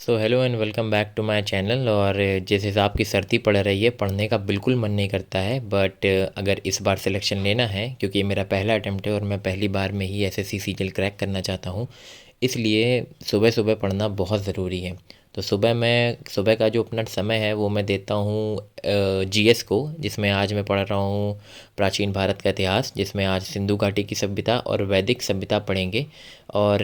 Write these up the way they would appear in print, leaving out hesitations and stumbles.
So hello and welcome back to my channel. और जिस हिसाब की सर्दी पड़ रही है, पढ़ने का बिल्कुल मन नहीं करता है। बट अगर इस बार सिलेक्शन लेना है, क्योंकि ये मेरा पहला अटेम्प्ट है और मैं पहली बार में ही एसएससी सीजीएल क्रैक करना चाहता हूँ, इसलिए सुबह सुबह पढ़ना बहुत ज़रूरी है। तो सुबह का जो अपना समय है वो मैं देता हूँ जीएस को, जिसमें आज मैं पढ़ रहा हूँ प्राचीन भारत का इतिहास, जिसमें आज सिंधु घाटी की सभ्यता और वैदिक सभ्यता पढ़ेंगे। और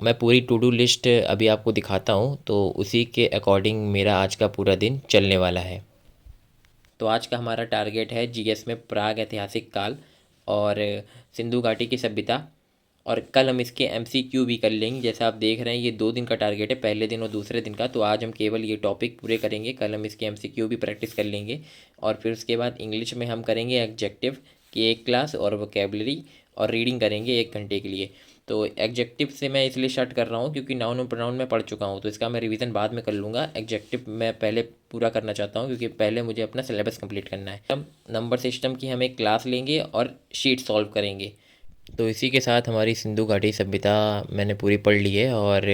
मैं पूरी टू डू लिस्ट अभी आपको दिखाता हूँ, तो उसी के अकॉर्डिंग मेरा आज का पूरा दिन चलने वाला है। तो आज का हमारा टारगेट है जीएस में प्राग ऐतिहासिक काल और सिंधु घाटी की सभ्यता। और कल हम इसके एमसीक्यू भी कर लेंगे। जैसे आप देख रहे हैं, ये 2 दिन का टारगेट है, पहले दिन और दूसरे दिन का। तो आज हम केवल ये टॉपिक पूरे करेंगे, कल हम इसके एमसीक्यू भी प्रैक्टिस कर लेंगे। और फिर उसके बाद इंग्लिश में हम करेंगे एडजेक्टिव की एक क्लास और वोकेबलरी, और रीडिंग करेंगे 1 घंटे के लिए। तो एडजेक्टिव से मैं इसलिए स्टार्ट कर रहा हूँ क्योंकि नाउन और प्रोनाउन में पढ़ चुका हूँ, तो इसका मैं रिवीजन बाद में कर लूँगा। एडजेक्टिव मैं पहले पूरा करना चाहता हूँ क्योंकि पहले मुझे अपना सिलेबस कंप्लीट करना है। हम नंबर सिस्टम की हम एक क्लास लेंगे और शीट सॉल्व करेंगे। तो इसी के साथ हमारी सिंधु घाटी सभ्यता मैंने पूरी पढ़ ली है, और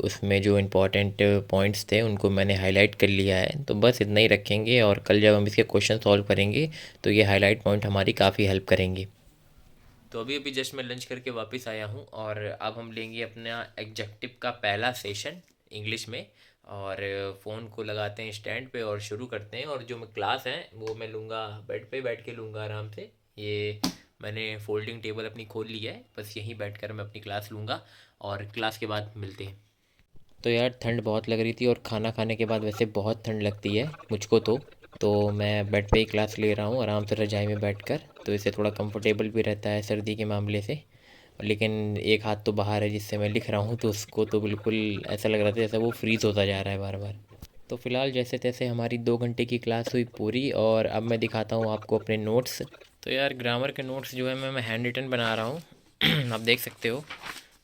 उसमें जो इम्पोर्टेंट पॉइंट्स थे उनको मैंने हाईलाइट कर लिया है। तो बस इतना ही रखेंगे, और कल जब हम इसके क्वेश्चन सॉल्व करेंगे तो ये हाईलाइट पॉइंट हमारी काफ़ी हेल्प करेंगे। तो अभी अभी जस्ट मैं लंच करके वापस आया हूँ, और अब हम लेंगे अपना एग्जेक्टिव का पहला सेशन इंग्लिश में। और फ़ोन को लगाते हैं स्टैंड पे और शुरू करते हैं। और जो मैं क्लास है वो मैं लूँगा बेड पे बैठ के लूँगा आराम से। ये मैंने फोल्डिंग टेबल अपनी खोल ली है, बस यहीं बैठकर मैं अपनी क्लास लूँगा, और क्लास के बाद मिलते हैं। तो यार ठंड बहुत लग रही थी, और खाना खाने के बाद वैसे बहुत ठंड लगती है मुझको। तो मैं बेड पे ही क्लास ले रहा हूँ आराम से रज़ाई में बैठकर। तो इससे थोड़ा कंफर्टेबल भी रहता है सर्दी के मामले से। लेकिन एक हाथ तो बाहर है जिससे मैं लिख रहा हूँ, तो उसको तो बिल्कुल ऐसा लग रहा था जैसा वो फ्रीज़ होता जा रहा है बार बार। तो फ़िलहाल जैसे तैसे हमारी 2 घंटे की क्लास हुई पूरी, और अब मैं दिखाता हूँ आपको अपने नोट्स। तो यार ग्रामर के नोट्स जो है मैं हैंड रिटन बना रहा हूँ आप देख सकते हो।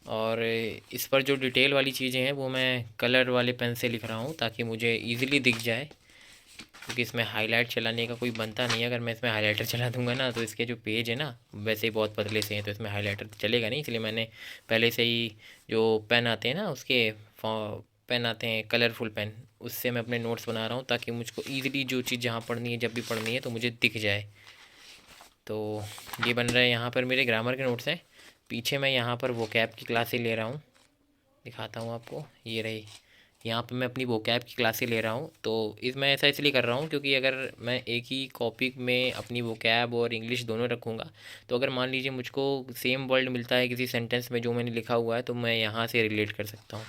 और इस पर जो डिटेल वाली चीज़ें हैं वो मैं कलर वाले पेन से लिख रहा हूँ ताकि मुझे ईज़िली दिख जाए, क्योंकि इसमें हाईलाइट चलाने का कोई बनता नहीं है। अगर मैं इसमें हाईलाइटर चला दूंगा ना, तो इसके जो पेज है ना वैसे ही बहुत पतले से हैं, तो इसमें हाईलाइटर चलेगा नहीं। इसलिए मैंने पहले से ही जो पेन आते हैं ना, उसके पेन आते हैं कलरफुल पेन, उससे मैं अपने नोट्स बना रहा हूँ ताकि मुझको ईज़िली जो चीज़ जहाँ पढ़नी है, जब भी पढ़नी है, तो मुझे दिख जाए। तो ये बन रहा है यहाँ पर मेरे ग्रामर के नोट्स हैं। पीछे मैं यहाँ पर वोकैब की क्लासें ले रहा हूँ, दिखाता हूँ आपको। ये रही, यहाँ पे मैं अपनी वोकैब की क्लासें ले रहा हूँ। तो मैं ऐसा इसलिए कर रहा हूँ क्योंकि अगर मैं एक ही कॉपी में अपनी वोकैब और इंग्लिश दोनों रखूँगा, तो अगर मान लीजिए मुझको सेम वर्ड मिलता है किसी सेंटेंस में जो मैंने लिखा हुआ है, तो मैं यहाँ से रिलेट कर सकता हूँ,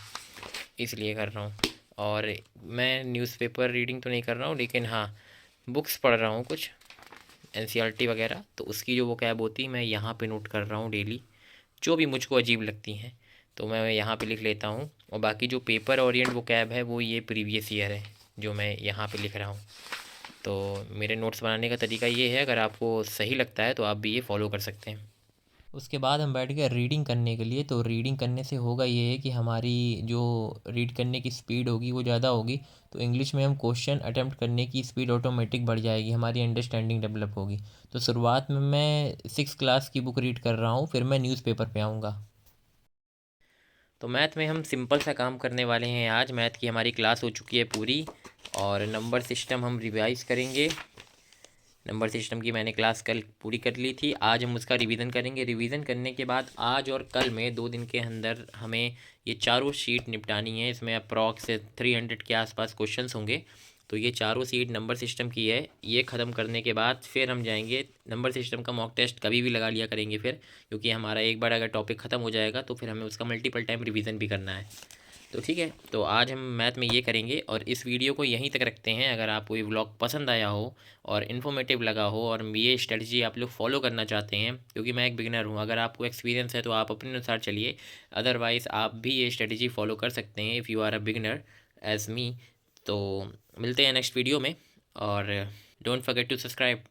इसलिए कर रहा हूँ। और मैं न्यूज़पेपर रीडिंग तो नहीं कर रहा हूँ, लेकिन हाँ बुक्स पढ़ रहा हूँ कुछ एनसीईआरटी वगैरह। तो उसकी जो वोकैब होती है मैं यहाँ पे नोट कर रहा हूँ डेली, जो भी मुझको अजीब लगती हैं तो मैं यहाँ पे लिख लेता हूँ। और बाकी जो पेपर ओरिएंट वो कैब है, वो ये प्रीवियस ईयर है जो मैं यहाँ पे लिख रहा हूँ। तो मेरे नोट्स बनाने का तरीका ये है, अगर आपको सही लगता है तो आप भी ये फॉलो कर सकते हैं। उसके बाद हम बैठ गए रीडिंग करने के लिए। तो रीडिंग करने से होगा ये है कि हमारी जो रीड करने की स्पीड होगी वो ज़्यादा होगी। तो इंग्लिश में हम क्वेश्चन अटेम्प्ट करने की स्पीड ऑटोमेटिक बढ़ जाएगी, हमारी अंडरस्टैंडिंग डेवलप होगी। तो शुरुआत में मैं 6 क्लास की बुक रीड कर रहा हूँ, फिर मैं न्यूज़पेपर पे आऊँगा। तो मैथ में हम सिंपल सा काम करने वाले हैं। आज मैथ की हमारी क्लास हो चुकी है पूरी, और नंबर सिस्टम हम रिवाइज करेंगे। नंबर सिस्टम की मैंने क्लास कल पूरी कर ली थी, आज हम उसका रिवीजन करेंगे। रिवीजन करने के बाद आज और कल में 2 दिन के अंदर हमें ये चारों शीट निपटानी है। इसमें अप्रॉक्स 300 के आसपास क्वेश्चंस होंगे। तो ये चारों सीट नंबर सिस्टम की है। ये ख़त्म करने के बाद फिर हम जाएंगे नंबर सिस्टम का मॉक टेस्ट कभी भी लगा लिया करेंगे फिर, क्योंकि हमारा एक बार अगर टॉपिक ख़त्म हो जाएगा तो फिर हमें उसका मल्टीपल टाइम रिवीजन भी करना है। तो ठीक है, तो आज हम मैथ में ये करेंगे, और इस वीडियो को यहीं तक रखते हैं। अगर आपको ये व्लॉग पसंद आया हो और इन्फॉर्मेटिव लगा हो, और ये स्ट्रेटजी आप लोग फॉलो करना चाहते हैं, क्योंकि मैं एक बिगिनर हूँ, अगर आपको एक्सपीरियंस है तो आप अपने अनुसार चलिए, अदरवाइज़ आप भी ये स्ट्रेटजी फॉलो कर सकते हैं if you are a beginner as me. तो मिलते हैं नेक्स्ट वीडियो में, और डोंट फॉरगेट टू सब्सक्राइब।